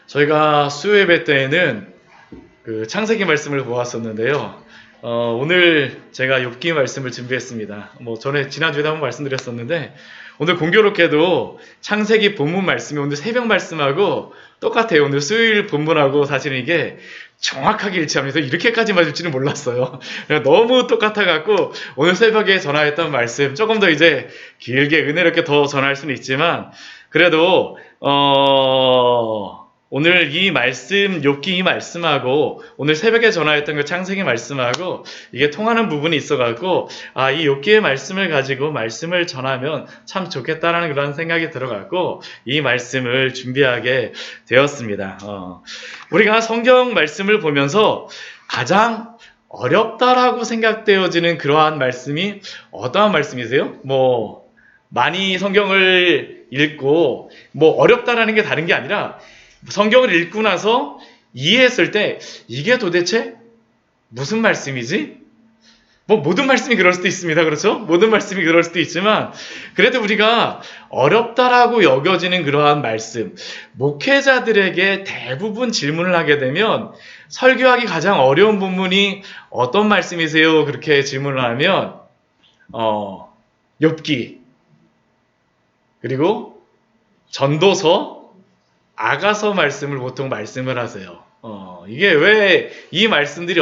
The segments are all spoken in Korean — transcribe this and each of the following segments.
저희가 수요 예배 때에는 그 창세기 말씀을 보았었는데요. 오늘 제가 욥기 말씀을 준비했습니다. 전에 지난주에도 한번 말씀드렸었는데 오늘 공교롭게도 창세기 본문 말씀이 오늘 새벽 말씀하고 똑같아요. 오늘 수요일 본문하고 사실은 이게 정확하게 일치하면서 이렇게까지 맞을지는 몰랐어요. 너무 똑같아갖고 오늘 새벽에 전하였던 말씀 조금 더 이제 길게 은혜롭게 더 전할 수는 있지만 그래도 오늘 이 말씀, 욥기 이 말씀하고 오늘 새벽에 전하였던 그 창세기 말씀하고 이게 통하는 부분이 있어갖고 이 욥기의 말씀을 가지고 말씀을 전하면 참 좋겠다라는 그런 생각이 들어갖고 이 말씀을 준비하게 되었습니다. 우리가 성경 말씀을 보면서 가장 어렵다라고 생각되어지는 그러한 말씀이 어떠한 말씀이세요? 많이 성경을 읽고 어렵다라는 게 다른 게 아니라 성경을 읽고 나서 이해했을 때 이게 도대체 무슨 말씀이지? 모든 말씀이 그럴 수도 있습니다. 그렇죠? 모든 말씀이 그럴 수도 있지만 그래도 우리가 어렵다라고 여겨지는 그러한 말씀, 목회자들에게 대부분 질문을 하게 되면 설교하기 가장 어려운 부분이 어떤 말씀이세요? 그렇게 질문을 하면 욥기 그리고 전도서 아가서 말씀을 보통 말씀을 하세요. 이게 왜 이 말씀들이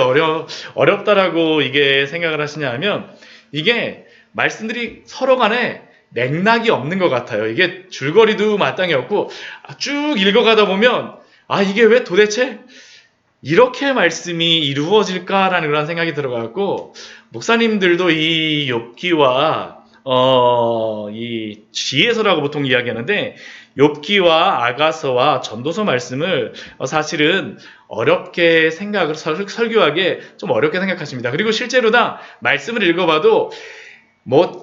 어렵다라고 이게 생각을 하시냐 하면 이게 말씀들이 서로 간에 맥락이 없는 것 같아요. 이게 줄거리도 마땅히 없고 쭉 읽어가다 보면 이게 왜 도대체 이렇게 말씀이 이루어질까라는 그런 생각이 들어가고 목사님들도 이 욥기와 이 지혜서라고 보통 이야기하는데 욥기와 아가서와 전도서 말씀을 사실은 어렵게 설교하기에 좀 어렵게 생각하십니다. 그리고 실제로 다 말씀을 읽어봐도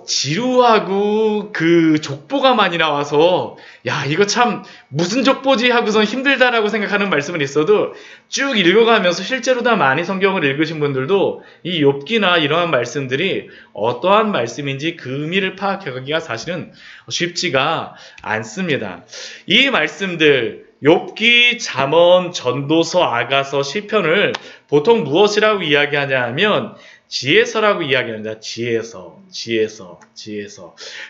지루하고 그 족보가 많이 나와서 이거 참 무슨 족보지 하고선 힘들다라고 생각하는 말씀은 있어도 쭉 읽어가면서 실제로 다 많이 성경을 읽으신 분들도 이 욥기나 이러한 말씀들이 어떠한 말씀인지 그 의미를 파악하기가 사실은 쉽지가 않습니다. 이 말씀들 욥기, 잠언, 전도서, 아가서, 시편을 보통 무엇이라고 이야기하냐 하면 지혜서라고 이야기합니다. 지혜서.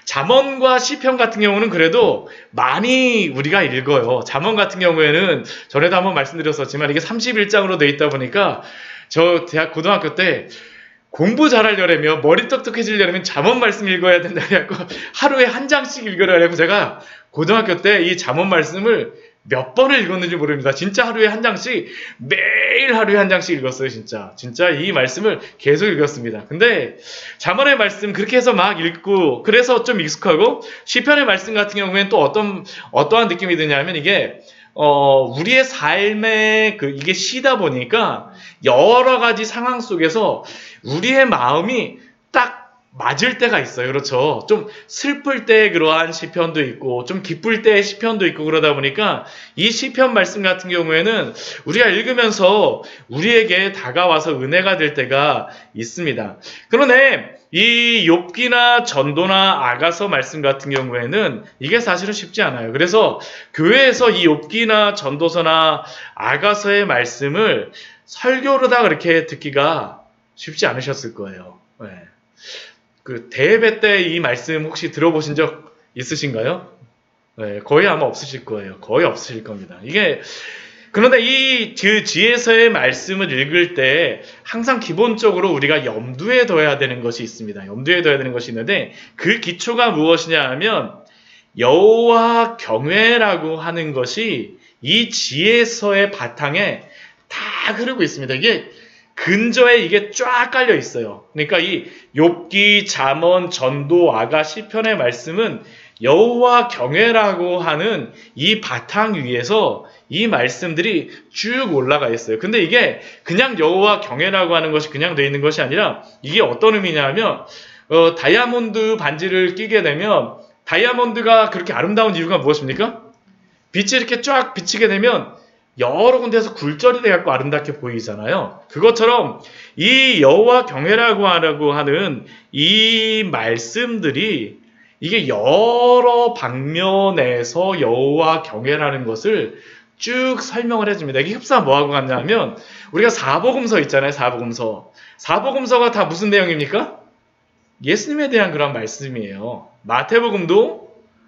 잠언과 시편 같은 경우는 그래도 많이 우리가 읽어요. 잠언 같은 경우에는 전에도 한번 말씀드렸었지만 이게 31장으로 되어 있다 보니까 저 고등학교 때 공부 잘하려면 머리 똑똑해지려면 잠언 말씀 읽어야 된다 해갖고 하루에 한 장씩 읽으려고 제가 고등학교 때 이 잠언 말씀을 몇 번을 읽었는지 모릅니다. 진짜 하루에 한 장씩 매일 하루에 한 장씩 읽었어요. 진짜 이 말씀을 계속 읽었습니다. 근데 잠언의 말씀 그렇게 해서 막 읽고 그래서 좀 익숙하고 시편의 말씀 같은 경우에는 또 어떠한 느낌이 드냐면 이게 우리의 삶에 이게 시다 보니까 여러 가지 상황 속에서 우리의 마음이 딱 맞을 때가 있어요. 그렇죠. 좀 슬플 때 그러한 시편도 있고 좀 기쁠 때 시편도 있고 그러다 보니까 이 시편 말씀 같은 경우에는 우리가 읽으면서 우리에게 다가와서 은혜가 될 때가 있습니다. 그런데 이 욥기나 전도나 아가서 말씀 같은 경우에는 이게 사실은 쉽지 않아요. 그래서 교회에서 이 욥기나 전도서나 아가서의 말씀을 설교로 다 그렇게 듣기가 쉽지 않으셨을 거예요. 네. 대예배 때 이 말씀 혹시 들어보신 적 있으신가요? 네, 거의 아마 없으실 거예요. 거의 없으실 겁니다. 그런데 이 지혜서의 말씀을 읽을 때 항상 기본적으로 우리가 염두에 둬야 되는 것이 있습니다. 염두에 둬야 되는 것이 있는데 그 기초가 무엇이냐 하면 여호와 경외라고 하는 것이 이 지혜서의 바탕에 다 흐르고 있습니다. 이게 근저에 이게 쫙 깔려 있어요. 그러니까 이 욥기, 잠언, 전도, 아가, 시편의 말씀은 여호와 경외라고 하는 이 바탕 위에서 이 말씀들이 쭉 올라가 있어요. 근데 이게 그냥 여호와 경외라고 하는 것이 그냥 되어 있는 것이 아니라 이게 어떤 의미냐면 다이아몬드 반지를 끼게 되면 다이아몬드가 그렇게 아름다운 이유가 무엇입니까? 빛이 이렇게 쫙 비치게 되면 여러 군데에서 굴절이 돼갖고 아름답게 보이잖아요. 그것처럼 이 여호와 경외라고 하는 이 말씀들이 이게 여러 방면에서 여호와 경외라는 것을 쭉 설명을 해줍니다. 이게 흡사 뭐하고 같냐면 우리가 사복음서 있잖아요. 사복음서가 다 무슨 내용입니까? 예수님에 대한 그런 말씀이에요. 마태복음도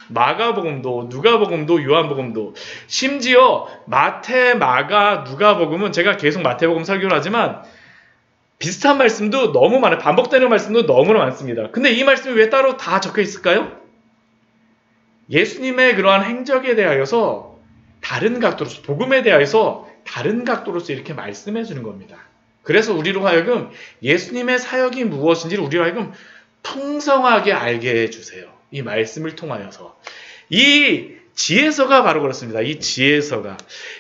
마가복음도 누가복음도 요한복음도 심지어 마태, 마가, 누가복음은 제가 계속 마태복음 설교를 하지만 비슷한 말씀도 너무 많아요. 반복되는 말씀도 너무나 많습니다. 근데 이 말씀이 왜 따로 다 적혀 있을까요? 예수님의 그러한 행적에 대하여서 다른 각도로서 복음에 대하여서 다른 각도로서 이렇게 말씀해 주는 겁니다. 그래서 우리로 하여금 예수님의 사역이 무엇인지를 우리로 하여금 풍성하게 알게 해주세요. 이 말씀을 통하여서. 이 지혜서가 바로 그렇습니다. 이 지혜서가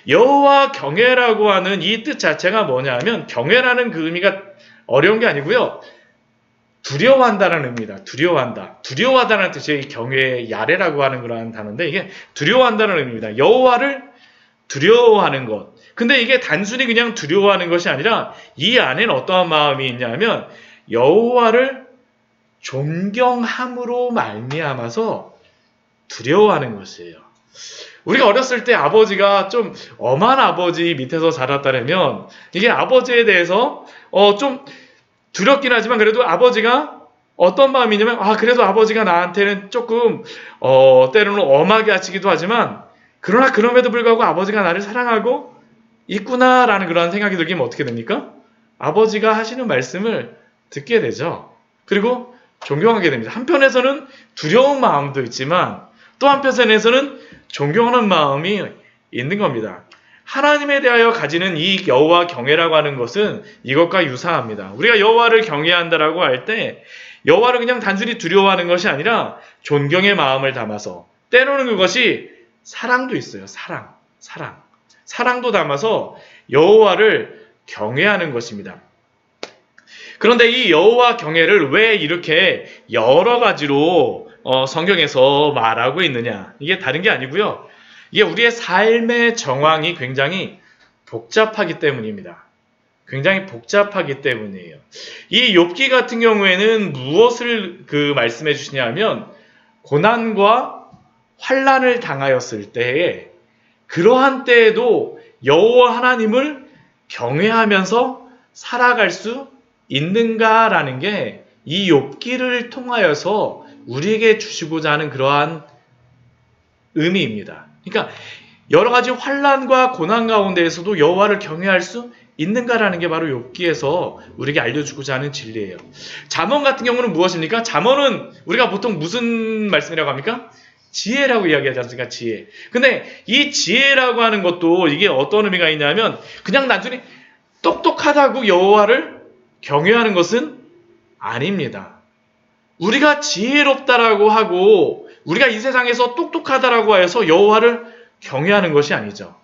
여호와 경외라고 하는 이 뜻 자체가 뭐냐 하면 경외라는 그 의미가 어려운 게 아니고요. 두려워한다는 의미입니다. 두려워하다는 뜻이 경외의 야레라고 하는 그러한 단어인데 이게 두려워한다는 의미입니다. 여호와를 두려워하는 것. 근데 이게 단순히 그냥 두려워하는 것이 아니라 이 안에는 어떠한 마음이 있냐면 여호와를 존경함으로 말미암아서 두려워하는 것이에요. 우리가 어렸을 때 아버지가 좀 엄한 아버지 밑에서 자랐다면 이게 아버지에 대해서 좀 두렵긴 하지만 그래도 아버지가 어떤 마음이냐면 그래도 아버지가 나한테는 조금 때로는 엄하게 하시기도 하지만 그러나 그럼에도 불구하고 아버지가 나를 사랑하고 있구나라는 그런 생각이 들면 어떻게 됩니까? 아버지가 하시는 말씀을 듣게 되죠. 그리고 존경하게 됩니다. 한편에서는 두려운 마음도 있지만 또 한편에서는 존경하는 마음이 있는 겁니다. 하나님에 대하여 가지는 이 여호와 경외라고 하는 것은 이것과 유사합니다. 우리가 여호와를 경외한다라고 할 때 여호와를 그냥 단순히 두려워하는 것이 아니라 존경의 마음을 담아서 때로는 그것이 사랑도 있어요. 사랑도 담아서 여호와를 경외하는 것입니다. 그런데 이 여호와 경외를 왜 이렇게 여러 가지로 성경에서 말하고 있느냐? 이게 다른 게 아니고요. 이게 우리의 삶의 정황이 굉장히 복잡하기 때문입니다. 굉장히 복잡하기 때문이에요. 이 욥기 같은 경우에는 무엇을 말씀해 주시냐면 고난과 환난을 당하였을 때에 그러한 때에도 여호와 하나님을 경외하면서 살아갈 수 있는가라는 게 이 욥기를 통하여서 우리에게 주시고자 하는 그러한 의미입니다. 그러니까 여러 가지 환난과 고난 가운데에서도 여호와를 경외할 수 있는가라는 게 바로 욥기에서 우리에게 알려주고자 하는 진리예요. 잠언 같은 경우는 무엇입니까? 잠언은 우리가 보통 무슨 말씀이라고 합니까? 지혜라고 이야기하지 않습니까? 지혜. 근데 이 지혜라고 하는 것도 이게 어떤 의미가 있냐면 그냥 단순히 똑똑하다고 여호와를 경외하는 것은 아닙니다. 우리가 지혜롭다라고 하고 우리가 이 세상에서 똑똑하다라고 해서 여호와를 경외하는 것이 아니죠.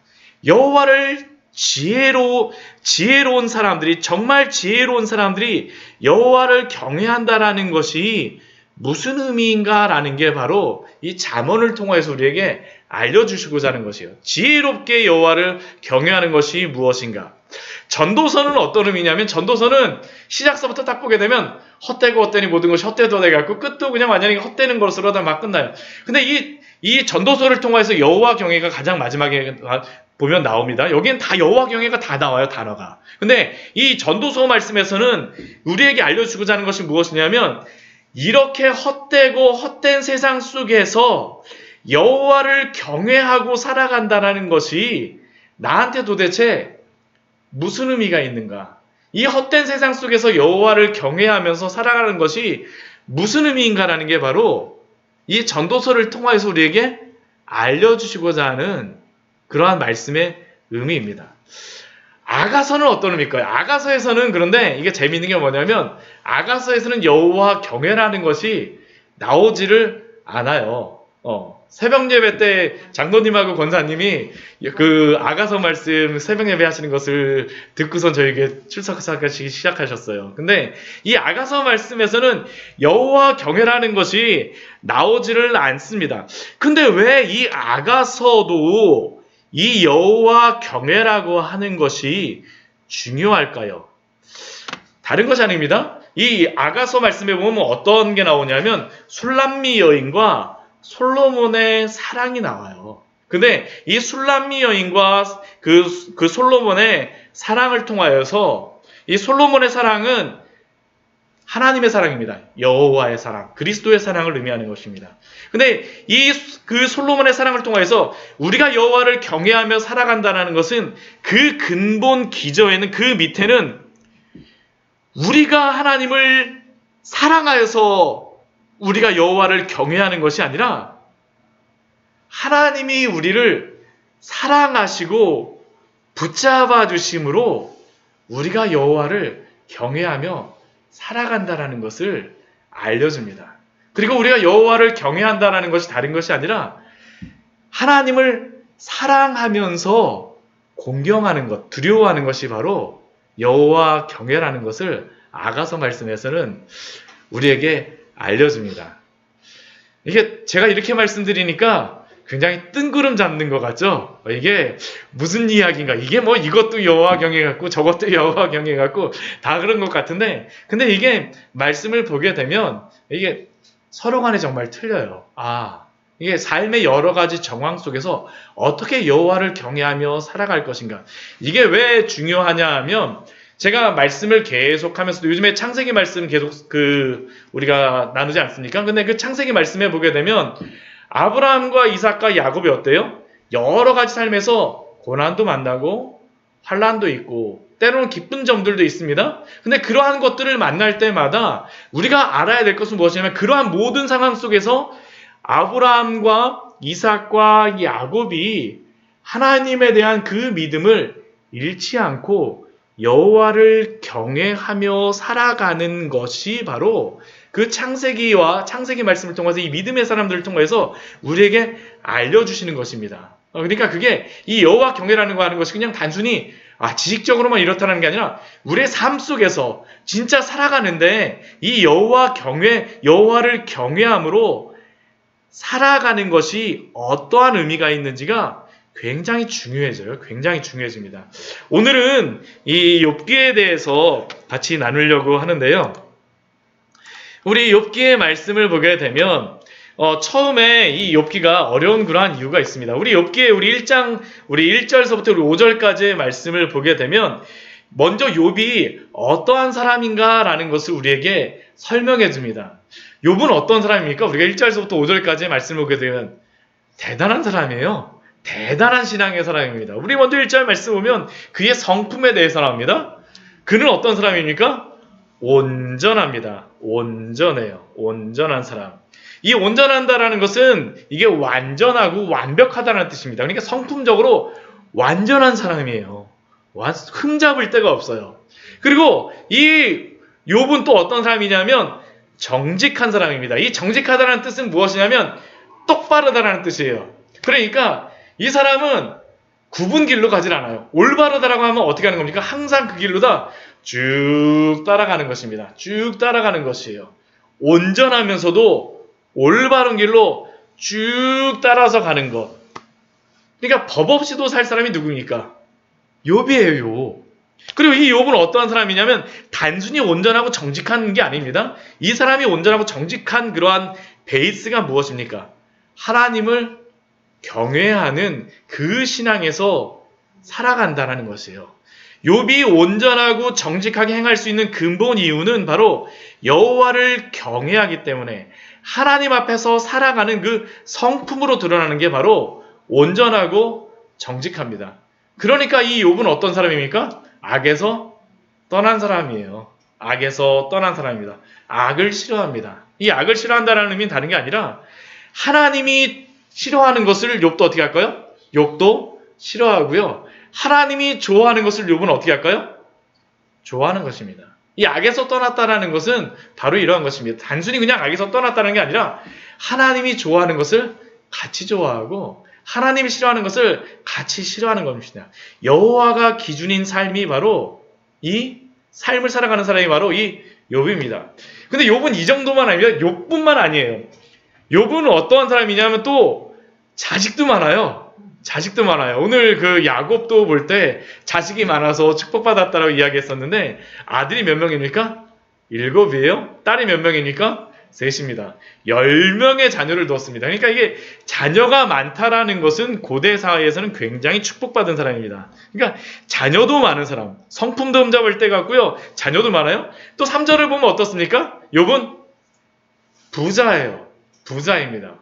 여호와를 지혜로운 사람들이 정말 지혜로운 사람들이 여호와를 경외한다라는 것이 무슨 의미인가라는 게 바로 이 잠언을 통해서 우리에게 알려주시고자 하는 것이에요. 지혜롭게 여호와를 경외하는 것이 무엇인가? 전도서는 어떤 의미냐면 전도서는 시작서부터 딱 보게 되면 헛되고 헛되니 모든 것이 헛되도 돼갖고 끝도 그냥 완전히 헛되는 것으로 다 막 끝나요. 근데 이 전도서를 통해서 여호와 경외가 가장 마지막에 보면 나옵니다. 여기엔 다 여호와 경외가 다 나와요, 단어가. 근데 이 전도서 말씀에서는 우리에게 알려주고자 하는 것이 무엇이냐면 이렇게 헛되고 헛된 세상 속에서 여호와를 경외하고 살아간다는 것이 나한테 도대체 무슨 의미가 있는가? 이 헛된 세상 속에서 여호와를 경외하면서 살아가는 것이 무슨 의미인가라는 게 바로 이 전도서를 통해서 우리에게 알려주시고자 하는 그러한 말씀의 의미입니다. 아가서는 어떤 의미일까요? 아가서에서는 그런데 이게 재미있는 게 뭐냐면 아가서에서는 여호와 경외라는 것이 나오지를 않아요. 새벽 예배 때 장로님하고 권사님이 그 아가서 말씀 새벽 예배 하시는 것을 듣고선 저에게 출석하기 시작하셨어요. 근데 이 아가서 말씀에서는 여호와 경외라는 것이 나오지를 않습니다. 근데 왜 이 아가서도 이 여호와 경외라고 하는 것이 중요할까요? 다른 것이 아닙니다. 이 아가서 말씀에 보면 어떤 게 나오냐면 술람미 여인과 솔로몬의 사랑이 나와요. 근데 이 술람미 여인과 그 솔로몬의 사랑을 통하여서 이 솔로몬의 사랑은 하나님의 사랑입니다. 여호와의 사랑, 그리스도의 사랑을 의미하는 것입니다. 근데 그 솔로몬의 사랑을 통해서 우리가 여호와를 경외하며 살아간다는 것은 그 근본 기저에는, 그 밑에는 우리가 하나님을 사랑하여서 우리가 여호와를 경외하는 것이 아니라 하나님이 우리를 사랑하시고 붙잡아 주심으로 우리가 여호와를 경외하며 살아간다라는 것을 알려줍니다. 그리고 우리가 여호와를 경외한다라는 것이 다른 것이 아니라 하나님을 사랑하면서 공경하는 것, 두려워하는 것이 바로 여호와 경외라는 것을 아가서 말씀에서는 우리에게 알려줍니다. 이게 제가 이렇게 말씀드리니까 굉장히 뜬구름 잡는 것 같죠? 이게 무슨 이야기인가? 이게 뭐 이것도 여호와 경외 같고 저것도 여호와 경외 같고 다 그런 것 같은데, 근데 이게 말씀을 보게 되면 이게 서로 간에 정말 틀려요. 이게 삶의 여러 가지 정황 속에서 어떻게 여호와를 경외하며 살아갈 것인가? 이게 왜 중요하냐 하면, 제가 말씀을 계속하면서도 요즘에 창세기 말씀 계속 우리가 나누지 않습니까? 근데 그 창세기 말씀에 보게 되면 아브라함과 이삭과 야곱이 어때요? 여러 가지 삶에서 고난도 만나고 환난도 있고 때로는 기쁜 점들도 있습니다. 근데 그러한 것들을 만날 때마다 우리가 알아야 될 것은 무엇이냐면, 그러한 모든 상황 속에서 아브라함과 이삭과 야곱이 하나님에 대한 그 믿음을 잃지 않고 여호와를 경외하며 살아가는 것이 바로 그 창세기 말씀을 통해서 이 믿음의 사람들을 통해서 우리에게 알려주시는 것입니다. 그러니까 그게 이 여호와 경외라는 거 하는 것이 그냥 단순히 지식적으로만 이렇다는 게 아니라 우리의 삶 속에서 진짜 살아가는데 이 여호와를 경외함으로 살아가는 것이 어떠한 의미가 있는지가 굉장히 중요해져요. 굉장히 중요해집니다. 오늘은 이 욥기에 대해서 같이 나누려고 하는데요. 우리 욥기의 말씀을 보게 되면 처음에 이 욥기가 어려운 그러한 이유가 있습니다. 우리 욥기의 우리 1절서부터 우리 5절까지의 말씀을 보게 되면 먼저 욥이 어떠한 사람인가라는 것을 우리에게 설명해 줍니다. 욥은 어떤 사람입니까? 우리가 1절서부터 5절까지의 말씀을 보게 되면 대단한 사람이에요. 대단한 신앙의 사람입니다. 우리 먼저 1절 말씀 보면 그의 성품에 대해서 나옵니다. 그는 어떤 사람입니까? 온전합니다. 온전해요. 온전한 사람. 이 온전한다라는 것은 이게 완전하고 완벽하다는 뜻입니다. 그러니까 성품적으로 완전한 사람이에요. 흠잡을 데가 없어요. 그리고 이 욥은 또 어떤 사람이냐면 정직한 사람입니다. 이 정직하다는 뜻은 무엇이냐면 똑바르다라는 뜻이에요. 그러니까 이 사람은 굽은 길로 가질 않아요. 올바르다라고 하면 어떻게 하는 겁니까? 항상 그 길로 다 쭉 따라가는 것입니다. 쭉 따라가는 것이에요. 온전하면서도 올바른 길로 쭉 따라서 가는 것. 그러니까 법 없이도 살 사람이 누구입니까? 욥이에요, 욥. 그리고 이 욥은 어떠한 사람이냐면 단순히 온전하고 정직한 게 아닙니다. 이 사람이 온전하고 정직한 그러한 베이스가 무엇입니까? 하나님을 경외하는 그 신앙에서 살아간다는 것이에요. 욥이 온전하고 정직하게 행할 수 있는 근본 이유는 바로 여호와를 경외하기 때문에 하나님 앞에서 살아가는 그 성품으로 드러나는 게 바로 온전하고 정직합니다. 그러니까 이 욥은 어떤 사람입니까? 악에서 떠난 사람이에요. 악에서 떠난 사람입니다. 악을 싫어합니다. 이 악을 싫어한다는 의미는 다른 게 아니라 하나님이 싫어하는 것을 욥도 어떻게 할까요? 욥도 싫어하고요. 하나님이 좋아하는 것을 욥은 어떻게 할까요? 좋아하는 것입니다. 이 악에서 떠났다라는 것은 바로 이러한 것입니다. 단순히 그냥 악에서 떠났다는 게 아니라 하나님이 좋아하는 것을 같이 좋아하고 하나님이 싫어하는 것을 같이 싫어하는 것입니다. 여호와가 기준인 삶이 바로 이 삶을 살아가는 사람이 바로 이 욥입니다. 근데 욥은 이 정도만 아니라 욥뿐만 아니에요. 욥은 어떠한 사람이냐면 또 자식도 많아요. 자식도 많아요. 오늘 그 야곱도 볼 때 자식이 많아서 축복받았다라고 이야기했었는데 아들이 몇 명입니까? 7이에요. 딸이 몇 명입니까? 셋입니다. 10명의 자녀를 두었습니다. 그러니까 이게 자녀가 많다라는 것은 고대 사회에서는 굉장히 축복받은 사람입니다. 그러니까 자녀도 많은 사람, 성품도 흠잡을 때 같고요. 자녀도 많아요. 또 3절을 보면 어떻습니까? 욥은 부자예요. 부자입니다.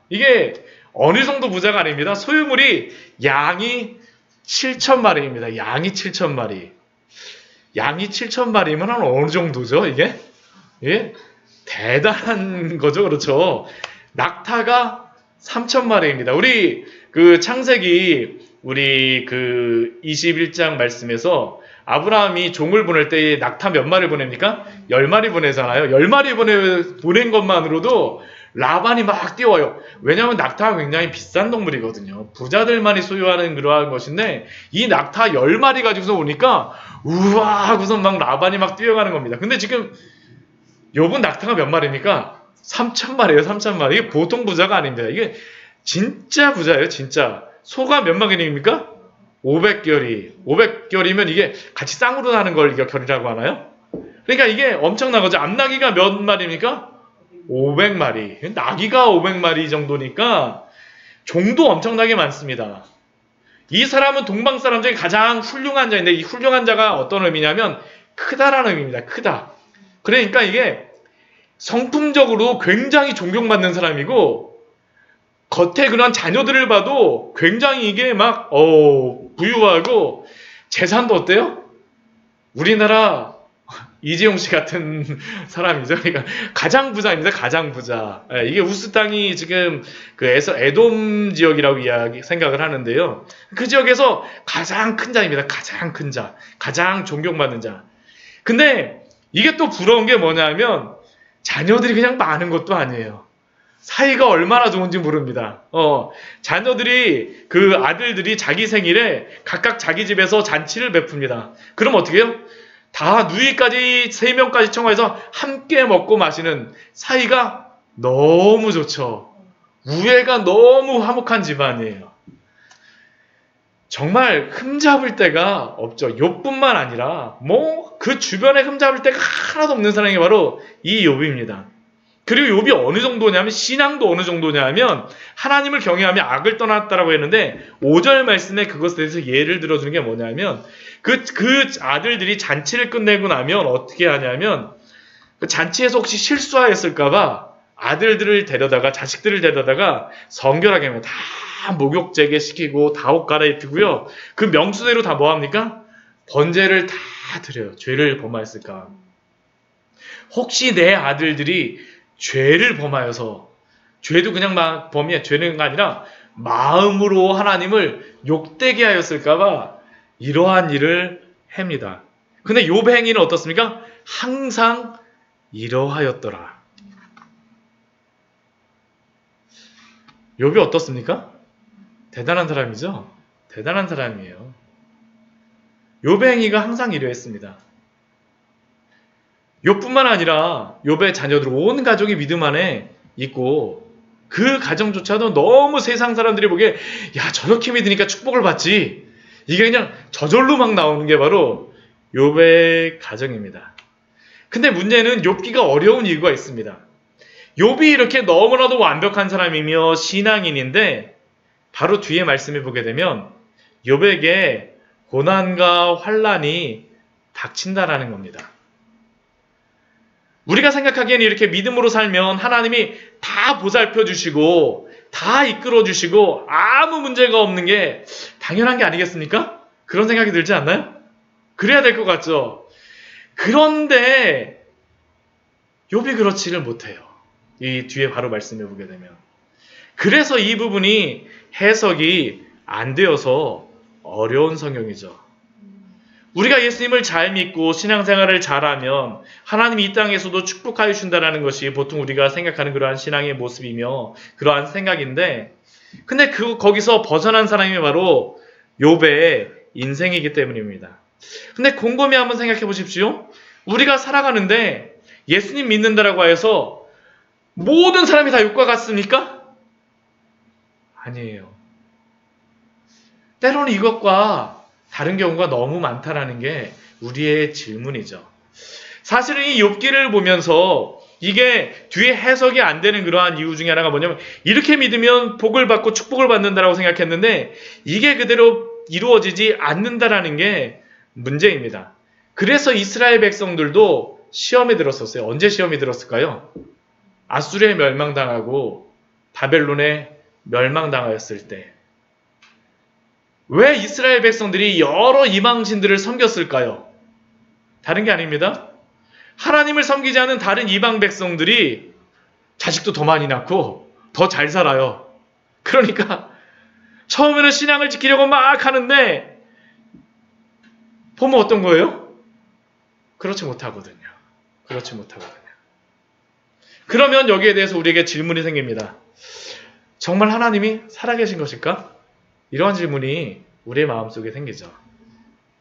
이게 어느 정도 부자가 아닙니다. 소유물이 양이 7,000마리입니다. 양이 7,000마리. 양이 7,000마리면 한 어느 정도죠, 이게? 예? 대단한 거죠, 그렇죠? 낙타가 3,000마리입니다. 우리 그 창세기 우리 그 21장 말씀에서 아브라함이 종을 보낼 때 낙타 몇 마리 보냅니까? 10마리 보내잖아요. 10마리 보낸 것만으로도 라반이 막 뛰어와요. 왜냐하면 낙타가 굉장히 비싼 동물이거든요. 부자들만이 소유하는 그러한 것인데 이 낙타 10마리 가지고서 오니까 우와 하고서 막 라반이 막 뛰어가는 겁니다. 근데 지금 욥은 낙타가 몇 마리입니까? 3,000마리예요. 3,000마리. 이게 보통 부자가 아닙니다. 이게 진짜 부자예요. 진짜. 소가 몇 마리입니까? 500결이. 500결이면 이게 같이 쌍으로 나는 걸 이게 결이라고 하나요? 그러니까 이게 엄청난 거죠. 암나귀가 몇 마리입니까? 500마리. 나귀가 500마리 정도니까 종도 엄청나게 많습니다. 이 사람은 동방 사람 중에 가장 훌륭한 자인데 이 훌륭한 자가 어떤 의미냐면 크다라는 의미입니다. 크다. 그러니까 이게 성품적으로 굉장히 존경받는 사람이고 겉에 그런 자녀들을 봐도 굉장히 이게 막 부유하고 재산도 어때요? 우리나라 이재용 씨 같은 사람이죠. 그러니까 가장 부자입니다. 가장 부자. 이게 우스 땅이 지금 그 에돔 지역이라고 생각을 하는데요. 그 지역에서 가장 큰 자입니다. 가장 큰 자. 가장 존경받는 자. 근데 이게 또 부러운 게 뭐냐면 자녀들이 그냥 많은 것도 아니에요. 사이가 얼마나 좋은지 모릅니다. 자녀들이 그 아들들이 자기 생일에 각각 자기 집에서 잔치를 베풉니다. 그럼 어떻게 해요? 다 누이까지 3명까지 청해서 함께 먹고 마시는 사이가 너무 좋죠. 우애가 너무 화목한 집안이에요. 정말 흠잡을 데가 없죠. 욥뿐만 아니라 그 주변에 흠잡을 데가 하나도 없는 사람이 바로 이 욥입니다. 그리고 욥이 어느 정도냐면 신앙도 어느 정도냐면 하나님을 경외하며 악을 떠났다라고 했는데 5절 말씀에 그것에 대해서 예를 들어주는 게 뭐냐면 그 아들들이 잔치를 끝내고 나면 어떻게 하냐면 그 잔치에서 혹시 실수하였을까봐 아들들을 데려다가 자식들을 데려다가 성결하게 하면 다 목욕 재개시키고 다 옷 갈아입히고요. 그 명수대로 다 뭐합니까? 번제를 다 드려요. 죄를 범하였을까. 혹시 내 아들들이 죄를 범하여서 죄도 그냥 막 죄는 아니라 마음으로 하나님을 욕되게 하였을까봐 이러한 일을 합니다. 근데 욥의 행위는 어떻습니까? 항상 이러하였더라. 욥이 어떻습니까? 대단한 사람이죠? 대단한 사람이에요. 욥의 행위가 항상 이러했습니다. 욥뿐만 아니라 욥의 자녀들 온 가족이 믿음 안에 있고 그 가정조차도 너무 세상 사람들이 보기에 야 저렇게 믿으니까 축복을 받지 이게 그냥 저절로 막 나오는 게 바로 욥의 가정입니다. 근데 문제는 욥기가 어려운 이유가 있습니다. 욥이 이렇게 너무나도 완벽한 사람이며 신앙인인데 바로 뒤에 말씀을 보게 되면 욥에게 고난과 환난이 닥친다라는 겁니다. 우리가 생각하기에는 이렇게 믿음으로 살면 하나님이 다 보살펴 주시고 다 이끌어 주시고 아무 문제가 없는 게 당연한 게 아니겠습니까? 그런 생각이 들지 않나요? 그래야 될 것 같죠? 그런데 욥이 그렇지를 못해요. 이 뒤에 바로 말씀해 보게 되면. 그래서 이 부분이 해석이 안 되어서 어려운 성경이죠. 우리가 예수님을 잘 믿고 신앙생활을 잘하면 하나님이 이 땅에서도 축복하여 주신다는 것이 보통 우리가 생각하는 그러한 신앙의 모습이며 그러한 생각인데 근데 거기서 벗어난 사람이 바로 욥의 인생이기 때문입니다. 근데 곰곰이 한번 생각해 보십시오. 우리가 살아가는데 예수님 믿는다라고 해서 모든 사람이 다 욥과 같습니까? 아니에요. 때로는 이것과 다른 경우가 너무 많다라는 게 우리의 질문이죠. 사실은 이 욥기를 보면서 이게 뒤에 해석이 안 되는 그러한 이유 중에 하나가 뭐냐면 이렇게 믿으면 복을 받고 축복을 받는다라고 생각했는데 이게 그대로 이루어지지 않는다라는 게 문제입니다. 그래서 이스라엘 백성들도 시험에 들었었어요. 언제 시험이 들었을까요? 아수르에 멸망당하고 바벨론에 멸망당하였을 때. 왜 이스라엘 백성들이 여러 이방신들을 섬겼을까요? 다른 게 아닙니다. 하나님을 섬기지 않은 다른 이방 백성들이 자식도 더 많이 낳고 더 잘 살아요. 그러니까 처음에는 신앙을 지키려고 막 하는데 보면 어떤 거예요? 그렇지 못하거든요. 그렇지 못하거든요. 그러면 여기에 대해서 우리에게 질문이 생깁니다. 정말 하나님이 살아계신 것일까? 이러한 질문이 우리의 마음속에 생기죠.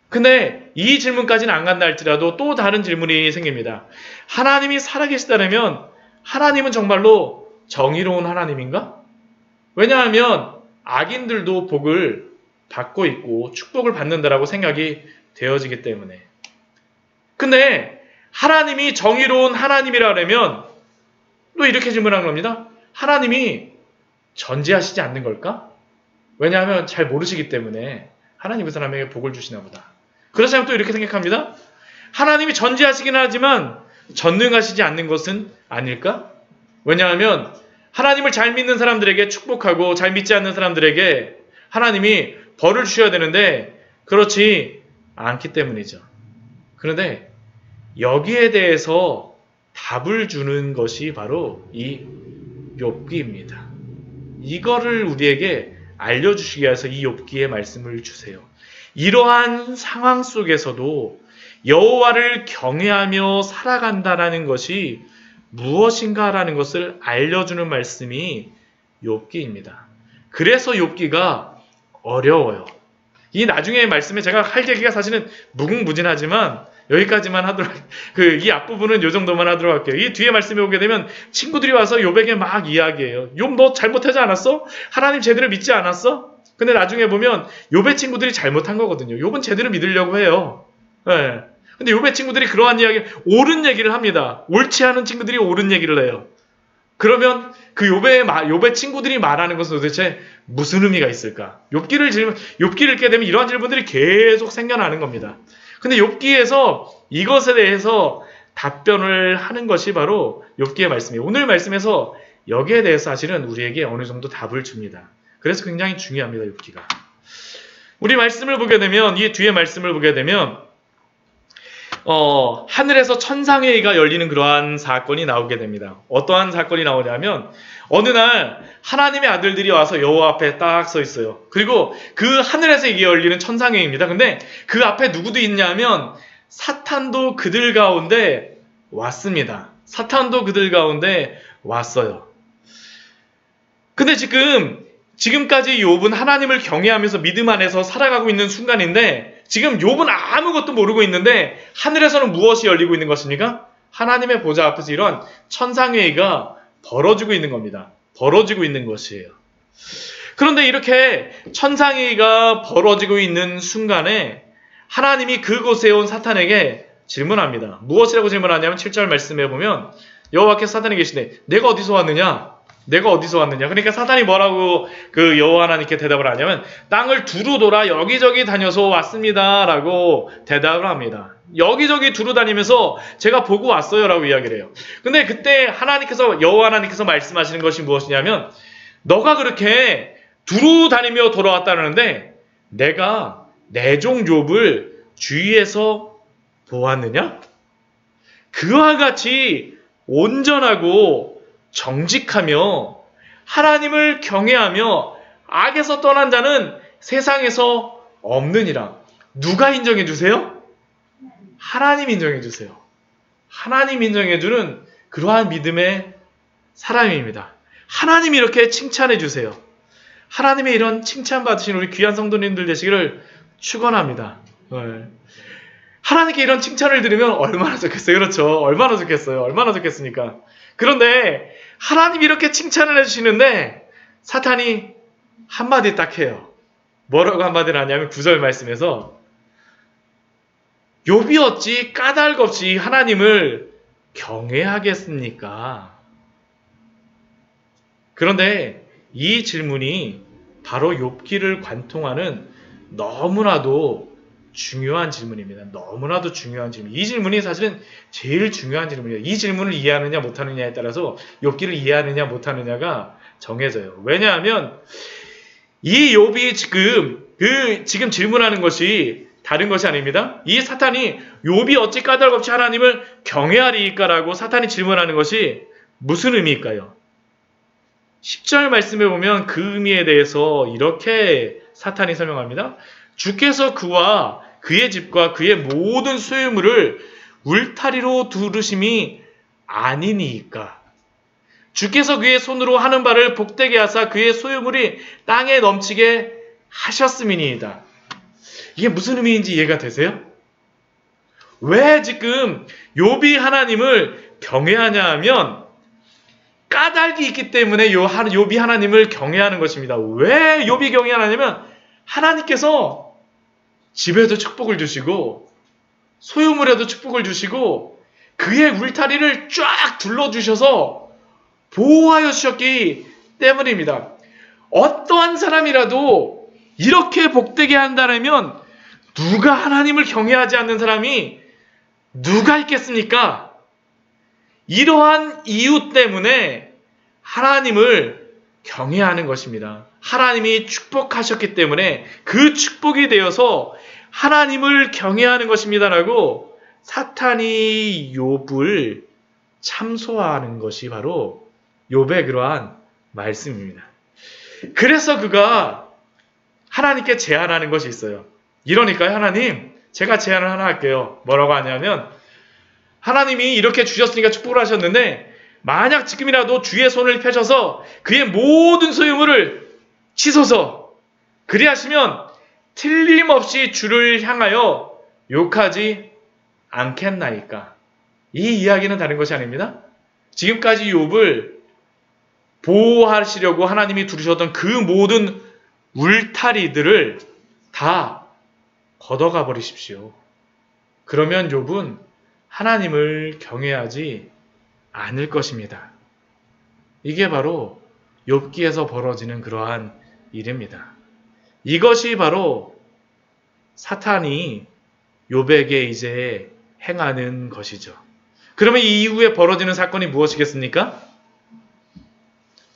근데 이 질문까지는 안 간다 할지라도 또 다른 질문이 생깁니다. 하나님이 살아계시다면 하나님은 정말로 정의로운 하나님인가? 왜냐하면 악인들도 복을 받고 있고 축복을 받는다라고 생각이 되어지기 때문에. 근데 하나님이 정의로운 하나님이라면 또 이렇게 질문하는 겁니다. 하나님이 전지하시지 않는 걸까? 왜냐하면 잘 모르시기 때문에 하나님 그 사람에게 복을 주시나 보다. 그렇지 않으면 또 이렇게 생각합니다. 하나님이 전지하시긴 하지만 전능하시지 않는 것은 아닐까? 왜냐하면 하나님을 잘 믿는 사람들에게 축복하고 잘 믿지 않는 사람들에게 하나님이 벌을 주셔야 되는데 그렇지 않기 때문이죠. 그런데 여기에 대해서 답을 주는 것이 바로 이 욥기입니다. 이거를 우리에게 알려주시기 위해서 이 욥기의 말씀을 주세요. 이러한 상황 속에서도 여호와를 경외하며 살아간다라는 것이 무엇인가라는 것을 알려주는 말씀이 욥기입니다. 그래서 욥기가 어려워요. 이 나중에 말씀에 제가 할 얘기가 사실은 무궁무진하지만 여기까지만 하도록 이 앞부분은 이 정도만 하도록 할게요. 이 뒤에 말씀에 오게 되면 친구들이 와서 욥에게 막 이야기해요. 욥 너 잘못하지 않았어? 하나님 제대로 믿지 않았어? 근데 나중에 보면 욥의 친구들이 잘못한 거거든요. 욥은 제대로 믿으려고 해요. 네. 근데 욥의 친구들이 그러한 이야기, 옳은 얘기를 합니다. 옳지 않은 친구들이 옳은 얘기를 해요. 그러면 그 욥의 친구들이 말하는 것은 도대체 무슨 의미가 있을까? 욥기를 읽게 되면 이러한 질문들이 계속 생겨나는 겁니다. 근데 욥기에서 이것에 대해서 답변을 하는 것이 바로 욥기의 말씀이에요. 오늘 말씀에서 여기에 대해서 사실은 우리에게 어느 정도 답을 줍니다. 그래서 굉장히 중요합니다. 욥기가. 우리 말씀을 보게 되면 이 뒤에 말씀을 보게 되면 하늘에서 천상회의가 열리는 그러한 사건이 나오게 됩니다. 어떠한 사건이 나오냐면 어느 날 하나님의 아들들이 와서 여호와 앞에 딱 서 있어요. 그리고 그 하늘에서 이게 열리는 천상회의입니다. 근데 그 앞에 누구도 있냐면 사탄도 그들 가운데 왔습니다. 사탄도 그들 가운데 왔어요. 근데 지금까지 욥은 하나님을 경외하면서 믿음 안에서 살아가고 있는 순간인데 지금 욥은 아무것도 모르고 있는데 하늘에서는 무엇이 열리고 있는 것입니까? 하나님의 보좌 앞에서 이런 천상회의가 벌어지고 있는 겁니다. 벌어지고 있는 것이에요. 그런데 이렇게 천상회의가 벌어지고 있는 순간에 하나님이 그곳에 온 사탄에게 질문합니다. 무엇이라고 질문하냐면 7절 말씀해 보면 여호와께서 사탄에게 계시되 내가 어디서 왔느냐? 내가 어디서 왔느냐? 그러니까 사탄이 뭐라고 그 여호와 하나님께 대답을 하냐면 땅을 두루 돌아 여기저기 다녀서 왔습니다 라고 대답을 합니다. 여기저기 두루 다니면서 제가 보고 왔어요 라고 이야기를 해요. 근데 그때 여호와 하나님께서 말씀하시는 것이 무엇이냐면 너가 그렇게 두루 다니며 돌아왔다는데 내가 내 종 욥을 주위에서 보았느냐? 그와 같이 온전하고 정직하며 하나님을 경외하며 악에서 떠난 자는 세상에서 없느니라. 누가 인정해 주세요? 하나님 인정해 주세요. 하나님 인정해 주는 그러한 믿음의 사람입니다. 하나님이 이렇게 칭찬해 주세요. 하나님의 이런 칭찬 받으신 우리 귀한 성도님들 되시기를 축원합니다. 하나님께 이런 칭찬을 들으면 얼마나 좋겠어요. 그렇죠? 얼마나 좋겠어요. 얼마나 좋겠습니까? 그런데 하나님이 이렇게 칭찬을 해주시는데 사탄이 한마디 딱 해요. 뭐라고 한마디를 하냐면 9절 말씀에서 욥이 어찌 까닭없이 하나님을 경외하겠습니까? 그런데 이 질문이 바로 욥기를 관통하는 너무나도 중요한 질문입니다. 너무나도 중요한 질문. 이 질문이 사실은 제일 중요한 질문이에요. 이 질문을 이해하느냐 못하느냐에 따라서 욥기를 이해하느냐 못하느냐가 정해져요. 왜냐하면 이 욥이 지금 질문하는 것이 다른 것이 아닙니다. 이 사탄이 욥이 어찌 까닭없이 하나님을 경외하리이까라고 사탄이 질문하는 것이 무슨 의미일까요? 10절 말씀에 보면 그 의미에 대해서 이렇게 사탄이 설명합니다. 주께서 그와 그의 집과 그의 모든 소유물을 울타리로 두르심이 아니니까. 주께서 그의 손으로 하는 바를 복되게 하사 그의 소유물이 땅에 넘치게 하셨음이니이다. 이게 무슨 의미인지 이해가 되세요? 왜 지금 욥이 하나님을 경외하냐 하면 까닭이 있기 때문에 욥이 하나님을 경외하는 것입니다. 왜 욥이 경외하냐면 하나님께서 집에도 축복을 주시고 소유물에도 축복을 주시고 그의 울타리를 쫙 둘러주셔서 보호하여 주셨기 때문입니다. 어떠한 사람이라도 이렇게 복되게 한다면 누가 하나님을 경외하지 않는 사람이 누가 있겠습니까? 이러한 이유 때문에 하나님을 경외하는 것입니다. 하나님이 축복하셨기 때문에 그 축복이 되어서 하나님을 경외하는 것입니다라고 사탄이 욥을 참소하는 것이 바로 욥의 그러한 말씀입니다. 그래서 그가 하나님께 제안하는 것이 있어요. 이러니까요, 하나님, 제가 제안을 하나 할게요. 뭐라고 하냐면 하나님이 이렇게 주셨으니까 축복을 하셨는데 만약 지금이라도 주의 손을 펴셔서 그의 모든 소유물을 치소서. 그리하시면 틀림없이 주를 향하여 욕하지 않겠나이까. 이 이야기는 다른 것이 아닙니다. 지금까지 욥을 보호하시려고 하나님이 두르셨던 그 모든 울타리들을 다 걷어가 버리십시오. 그러면 욥은 하나님을 경외하지 않을 것입니다. 이게 바로 욥기에서 벌어지는 그러한 일입니다. 이것이 바로 사탄이 욥에게 이제 행하는 것이죠. 그러면 이 이후에 벌어지는 사건이 무엇이겠습니까?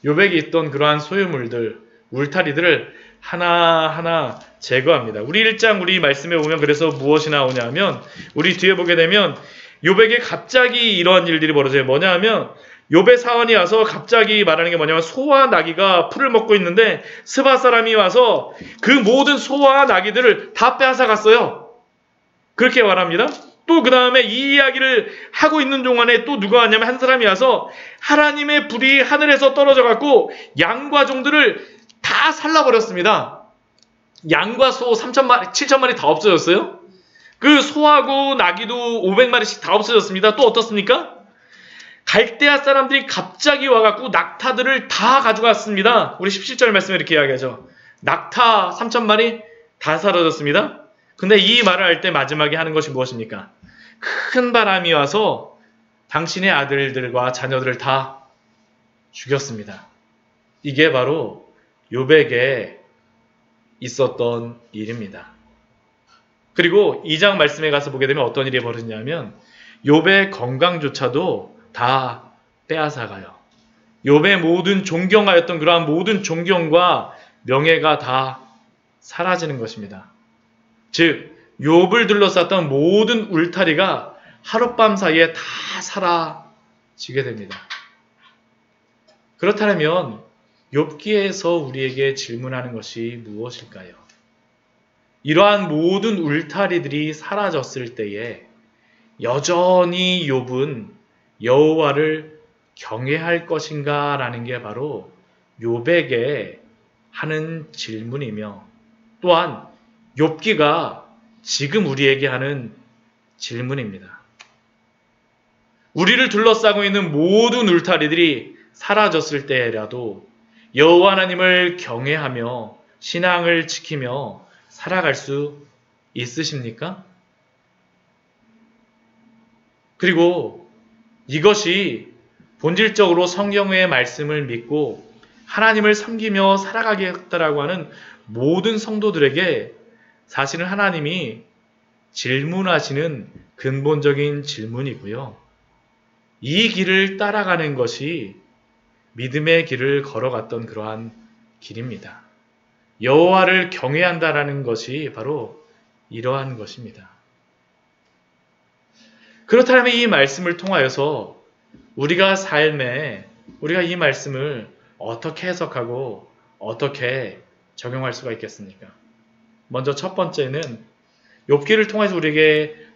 욥에게 있던 그러한 소유물들, 울타리들을 하나하나 제거합니다. 우리 1장 우리 말씀에 보면 그래서 무엇이 나오냐면 우리 뒤에 보게 되면 욥에게 갑자기 이런 일들이 벌어져요. 뭐냐 하면 욥의 사원이 와서 갑자기 말하는 게 뭐냐면 소와 나귀가 풀을 먹고 있는데 스바 사람이 와서 그 모든 소와 나귀들을 다 빼앗아 갔어요. 그렇게 말합니다. 또 그 다음에 이 이야기를 하고 있는 동안에 또 누가 왔냐면 한 사람이 와서 하나님의 불이 하늘에서 떨어져 갖고 양과 종들을 다 살라버렸습니다. 양과 소 3,000마리, 7,000마리 다 없어졌어요. 그 소하고 나귀도 500마리씩 다 없어졌습니다. 또 어떻습니까? 갈대아 사람들이 갑자기 와갖고 낙타들을 다 가져갔습니다. 우리 17절 말씀에 이렇게 이야기하죠. 낙타 3,000마리 다 사라졌습니다. 근데 이 말을 할 때 마지막에 하는 것이 무엇입니까? 큰 바람이 와서 당신의 아들들과 자녀들을 다 죽였습니다. 이게 바로 욥에게 있었던 일입니다. 그리고 2장 말씀에 가서 보게 되면 어떤 일이 벌어지냐면 욥의 건강조차도 다 빼앗아가요. 욥의 모든 존경하였던 그러한 모든 존경과 명예가 다 사라지는 것입니다. 즉 욥을 둘러쌌던 모든 울타리가 하룻밤 사이에 다 사라지게 됩니다. 그렇다면 욥기에서 우리에게 질문하는 것이 무엇일까요? 이러한 모든 울타리들이 사라졌을 때에 여전히 욥은 여호와를 경외할 것인가 라는 게 바로 욥에게 하는 질문이며 또한 욥기가 지금 우리에게 하는 질문입니다. 우리를 둘러싸고 있는 모든 울타리들이 사라졌을 때라도 여호와 하나님을 경외하며 신앙을 지키며 살아갈 수 있으십니까? 그리고 이것이 본질적으로 성경의 말씀을 믿고 하나님을 섬기며 살아가겠다라고 하는 모든 성도들에게 사실은 하나님이 질문하시는 근본적인 질문이고요. 이 길을 따라가는 것이 믿음의 길을 걸어갔던 그러한 길입니다. 여호와를 경외한다라는 것이 바로 이러한 것입니다. 그렇다면 이 말씀을 통하여서 우리가 이 말씀을 어떻게 해석하고 어떻게 적용할 수가 있겠습니까? 먼저 첫 번째는 욥기를 통해서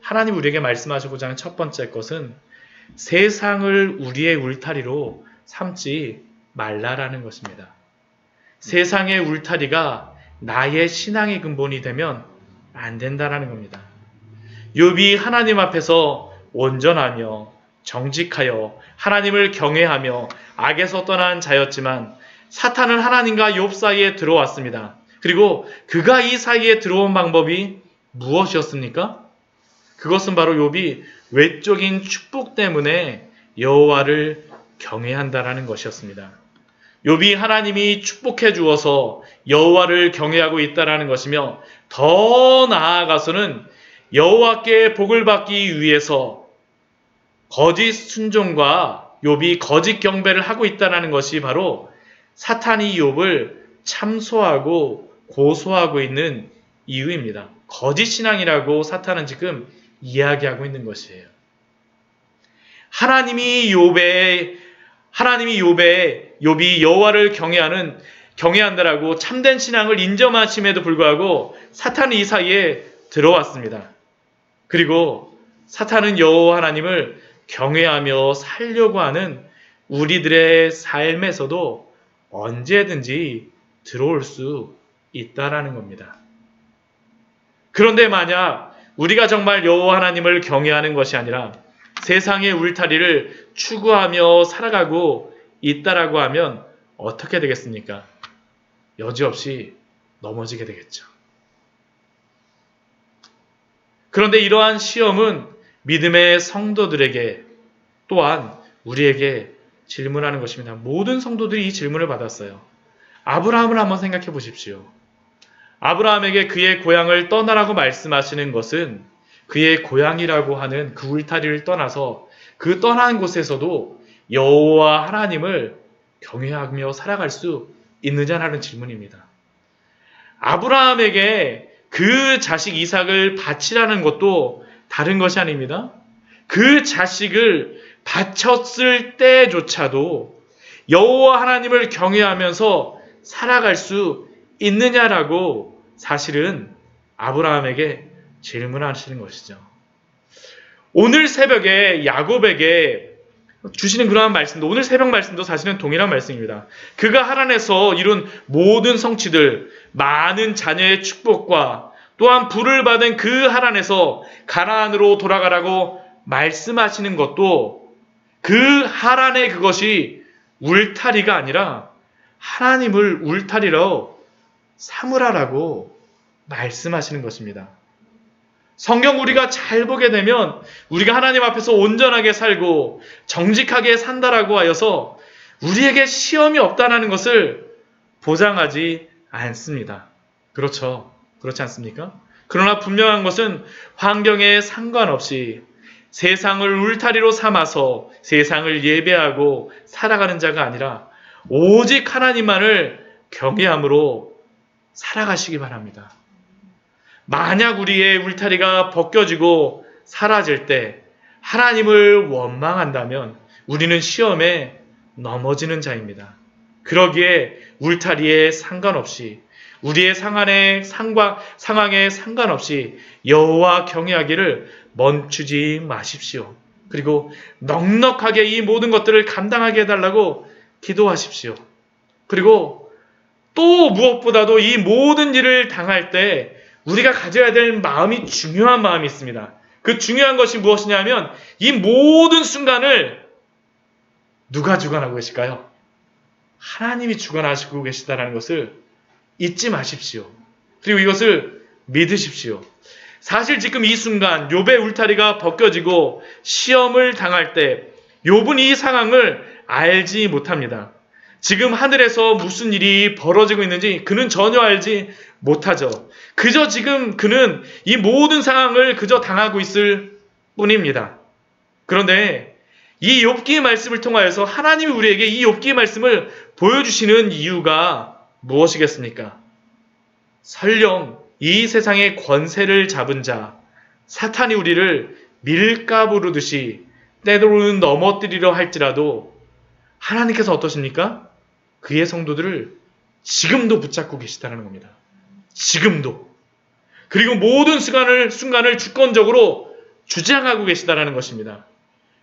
하나님 우리에게 말씀하시고자 하는 첫 번째 것은 세상을 우리의 울타리로 삼지 말라라는 것입니다. 세상의 울타리가 나의 신앙의 근본이 되면 안 된다라는 겁니다. 욥이 하나님 앞에서 온전하며 정직하여 하나님을 경외하며 악에서 떠난 자였지만 사탄은 하나님과 욥 사이에 들어왔습니다. 그리고 그가 이 사이에 들어온 방법이 무엇이었습니까? 그것은 바로 욥이 외적인 축복 때문에 여호와를 경외한다라는 것이었습니다. 욥이 하나님이 축복해 주어서 여호와를 경외하고 있다라는 것이며 더 나아가서는 여호와께 복을 받기 위해서 거짓 순종과 욥이 거짓 경배를 하고 있다는 것이 바로 사탄이 욥을 참소하고 고소하고 있는 이유입니다. 거짓 신앙이라고 사탄은 지금 이야기하고 있는 것이에요. 하나님이 욥이 여호와를 경외한다라고 참된 신앙을 인정하심에도 불구하고 사탄이 이 사이에 들어왔습니다. 그리고 사탄은 여호와 하나님을 경외하며 살려고 하는 우리들의 삶에서도 언제든지 들어올 수 있다라는 겁니다. 그런데 만약 우리가 정말 여호와 하나님을 경외하는 것이 아니라 세상의 울타리를 추구하며 살아가고 있다라고 하면 어떻게 되겠습니까? 여지없이 넘어지게 되겠죠. 그런데 이러한 시험은 믿음의 성도들에게 또한 우리에게 질문하는 것입니다. 모든 성도들이 이 질문을 받았어요. 아브라함을 한번 생각해 보십시오. 아브라함에게 그의 고향을 떠나라고 말씀하시는 것은 그의 고향이라고 하는 그 울타리를 떠나서 그 떠난 곳에서도 여호와 하나님을 경외하며 살아갈 수 있느냐라는 질문입니다. 아브라함에게 그 자식 이삭을 바치라는 것도 다른 것이 아닙니다. 그 자식을 바쳤을 때조차도 여호와 하나님을 경외하면서 살아갈 수 있느냐라고 사실은 아브라함에게 질문하시는 것이죠. 오늘 새벽에 야곱에게 주시는 그러한 말씀도 오늘 새벽 말씀도 사실은 동일한 말씀입니다. 그가 하란에서 이룬 모든 성취들, 많은 자녀의 축복과 또한 부를 받은 그 하란에서 가나안으로 돌아가라고 말씀하시는 것도 그 하란의 그것이 울타리가 아니라 하나님을 울타리로 삼으라라고 말씀하시는 것입니다. 성경 우리가 잘 보게 되면 우리가 하나님 앞에서 온전하게 살고 정직하게 산다라고 하여서 우리에게 시험이 없다는 것을 보장하지 않습니다. 그렇죠. 그렇지 않습니까? 그러나 분명한 것은 환경에 상관없이 세상을 울타리로 삼아서 세상을 예배하고 살아가는 자가 아니라 오직 하나님만을 경외함으로 살아가시기 바랍니다. 만약 우리의 울타리가 벗겨지고 사라질 때 하나님을 원망한다면 우리는 시험에 넘어지는 자입니다. 그러기에 울타리에 상관없이 우리의 상황에 상관없이 여호와 경외하기를 멈추지 마십시오. 그리고 넉넉하게 이 모든 것들을 감당하게 해달라고 기도하십시오. 그리고 또 무엇보다도 이 모든 일을 당할 때 우리가 가져야 될 마음이 중요한 마음이 있습니다. 그 중요한 것이 무엇이냐면 이 모든 순간을 누가 주관하고 계실까요? 하나님이 주관하시고 계시다는 것을 잊지 마십시오. 그리고 이것을 믿으십시오. 사실 지금 이 순간 욥의 울타리가 벗겨지고 시험을 당할 때 욥은 이 상황을 알지 못합니다. 지금 하늘에서 무슨 일이 벌어지고 있는지 그는 전혀 알지 못하죠. 그저 지금 그는 이 모든 상황을 그저 당하고 있을 뿐입니다. 그런데 이 욥기의 말씀을 통하여서 하나님이 우리에게 이 욥기의 말씀을 보여주시는 이유가 무엇이겠습니까? 설령 이 세상의 권세를 잡은 자, 사탄이 우리를 밀가부르듯이 때로는 넘어뜨리려 할지라도 하나님께서 어떠십니까? 그의 성도들을 지금도 붙잡고 계시다는 겁니다. 지금도. 그리고 모든 순간을 주권적으로 주장하고 계시다는 것입니다.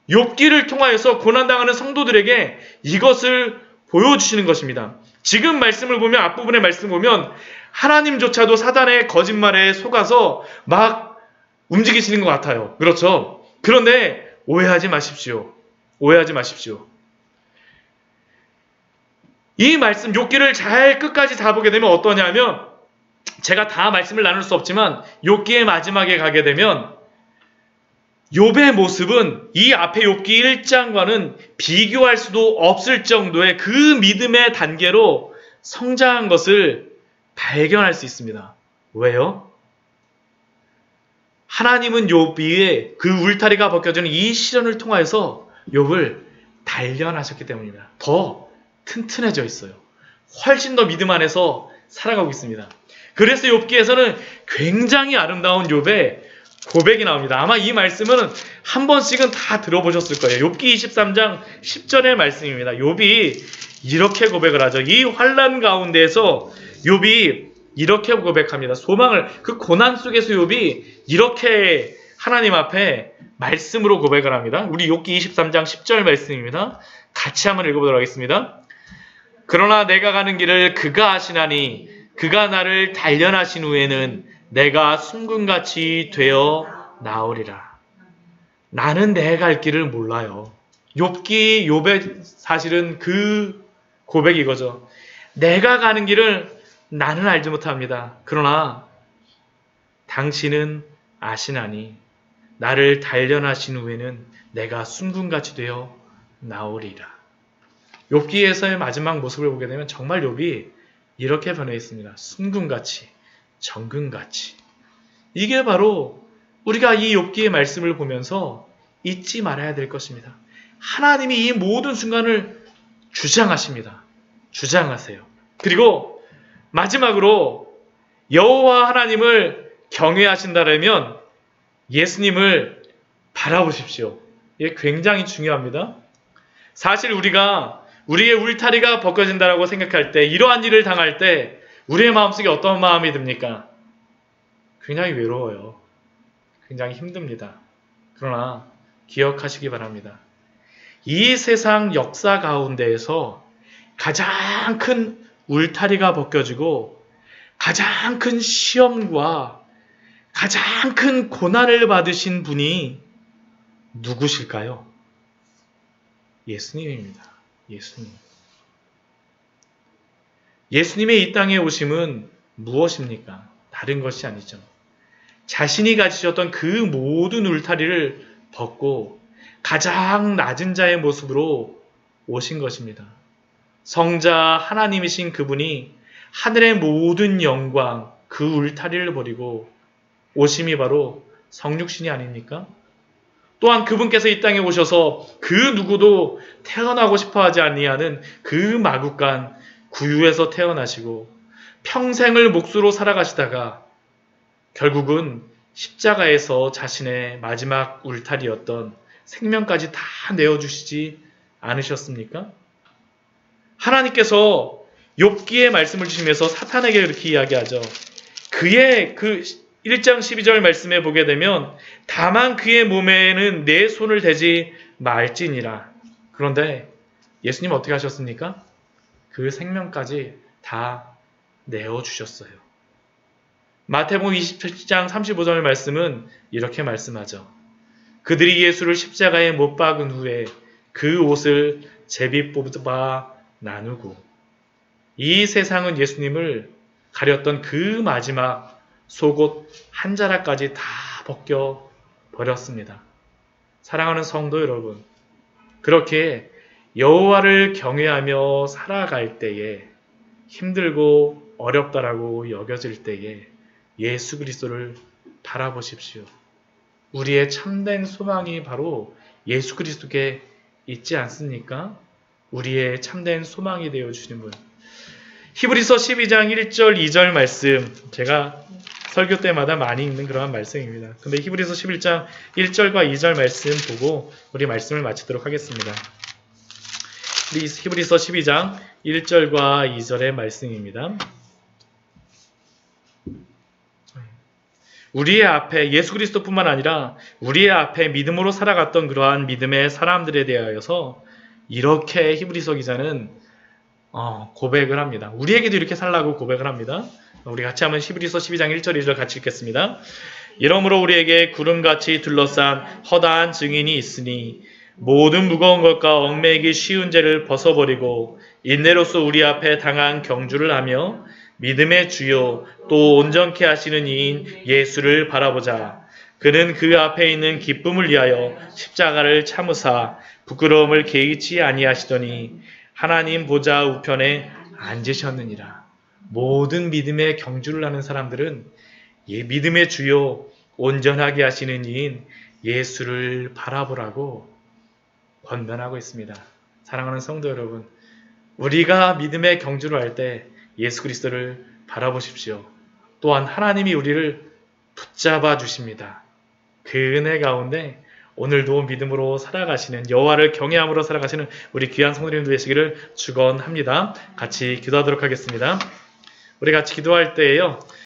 욥기를 통하여서 고난당하는 성도들에게 이것을 보여주시는 것입니다. 지금 말씀을 보면, 앞부분의 말씀을 보면 하나님조차도 사단의 거짓말에 속아서 막 움직이시는 것 같아요. 그렇죠? 그런데 오해하지 마십시오. 오해하지 마십시오. 이 말씀, 욥기를 잘 끝까지 다 보게 되면 어떠냐면, 제가 다 말씀을 나눌 수 없지만 욥기의 마지막에 가게 되면 욥의 모습은 이 앞에 욥기 1장과는 비교할 수도 없을 정도의 그 믿음의 단계로 성장한 것을 발견할 수 있습니다. 왜요? 하나님은 욥의 그 울타리가 벗겨지는 이 시련을 통하여서 욥을 단련하셨기 때문입니다. 더 튼튼해져 있어요. 훨씬 더 믿음 안에서 살아가고 있습니다. 그래서 욥기에서는 굉장히 아름다운 욥의 고백이 나옵니다. 아마 이 말씀은 한 번씩은 다 들어보셨을 거예요. 욥기 23장 10절의 말씀입니다. 욥이 이렇게 고백을 하죠. 이 환난 가운데에서 욥이 이렇게 고백합니다. 소망을, 그 고난 속에서 욥이 이렇게 하나님 앞에 말씀으로 고백을 합니다. 우리 욥기 23장 10절 말씀입니다. 같이 한번 읽어보도록 하겠습니다. 그러나 내가 가는 길을 그가 아시나니 그가 나를 단련하신 후에는 내가 순금같이 되어 나오리라. 나는 내 갈 길을 몰라요. 욥의 사실은 그 고백이 이거죠. 내가 가는 길을 나는 알지 못합니다. 그러나 당신은 아시나니 나를 단련하신 후에는 내가 순금같이 되어 나오리라. 욥기에서의 마지막 모습을 보게 되면 정말 욥이 이렇게 변해 있습니다. 순금같이, 정금같이. 이게 바로 우리가 이 욥기의 말씀을 보면서 잊지 말아야 될 것입니다. 하나님이 이 모든 순간을 주장하십니다. 주장하세요. 그리고 마지막으로 여호와 하나님을 경외하신다면 예수님을 바라보십시오. 이게 굉장히 중요합니다. 사실 우리가 우리의 울타리가 벗겨진다고 생각할 때, 이러한 일을 당할 때 우리의 마음속에 어떤 마음이 듭니까? 굉장히 외로워요. 굉장히 힘듭니다. 그러나 기억하시기 바랍니다. 이 세상 역사 가운데에서 가장 큰 울타리가 벗겨지고 가장 큰 시험과 가장 큰 고난을 받으신 분이 누구실까요? 예수님입니다. 예수님. 예수님의 이 땅에 오심은 무엇입니까? 다른 것이 아니죠. 자신이 가지셨던 그 모든 울타리를 벗고 가장 낮은 자의 모습으로 오신 것입니다. 성자 하나님이신 그분이 하늘의 모든 영광, 그 울타리를 버리고 오심이 바로 성육신이 아닙니까? 또한 그분께서 이 땅에 오셔서 그 누구도 태어나고 싶어하지 아니하는 그 마국간 구유에서 태어나시고 평생을 몫으로 살아가시다가 결국은 십자가에서 자신의 마지막 울타리였던 생명까지 다 내어주시지 않으셨습니까? 하나님께서 욥기의 말씀을 주시면서 사탄에게 이렇게 이야기하죠. 그의 그 1장 12절 말씀에 보게 되면 다만 그의 몸에는 내 손을 대지 말지니라. 그런데 예수님 어떻게 하셨습니까? 그 생명까지 다 내어주셨어요. 마태복음 27장 35절 말씀은 이렇게 말씀하죠. 그들이 예수를 십자가에 못 박은 후에 그 옷을 제비 뽑아 나누고, 이 세상은 예수님을 가렸던 그 마지막 속옷 한 자락까지 다 벗겨 버렸습니다. 사랑하는 성도 여러분, 그렇게 여호와를 경외하며 살아갈 때에 힘들고 어렵다라고 여겨질 때에 예수 그리스도를 바라보십시오. 우리의 참된 소망이 바로 예수 그리스도께 있지 않습니까? 우리의 참된 소망이 되어 주신 분. 히브리서 12장 1절 2절 말씀, 제가 설교 때마다 많이 읽는 그러한 말씀입니다. 근데 히브리서 11장 1절과 2절 말씀 보고 우리 말씀을 마치도록 하겠습니다. 히브리서 12장 1절과 2절의 말씀입니다. 우리의 앞에 예수 그리스도뿐만 아니라 우리의 앞에 믿음으로 살아갔던 그러한 믿음의 사람들에 대하여서 이렇게 히브리서 기자는 고백을 합니다. 우리에게도 이렇게 살라고 고백을 합니다. 우리 같이 한번 히브리서 12장 1절 2절 같이 읽겠습니다. 이러므로 우리에게 구름같이 둘러싼 허다한 증인이 있으니 모든 무거운 것과 얽매이기 쉬운 죄를 벗어버리고 인내로써 우리 앞에 당한 경주를 하며 믿음의 주요 또 온전케 하시는 이인 예수를 바라보자. 그는 그 앞에 있는 기쁨을 위하여 십자가를 참으사 부끄러움을 개의치 아니하시더니 하나님 보좌 우편에 앉으셨느니라. 모든 믿음의 경주를 하는 사람들은 믿음의 주요 온전하게 하시는 이인 예수를 바라보라고 권면하고 있습니다. 사랑하는 성도 여러분, 우리가 믿음의 경주를 할 때 예수 그리스도를 바라보십시오. 또한 하나님이 우리를 붙잡아 주십니다. 그 은혜 가운데 오늘도 믿음으로 살아가시는, 여호와를 경외함으로 살아가시는 우리 귀한 성도님들 되시기를 축원합니다. 같이 기도하도록 하겠습니다. 우리 같이 기도할 때에요,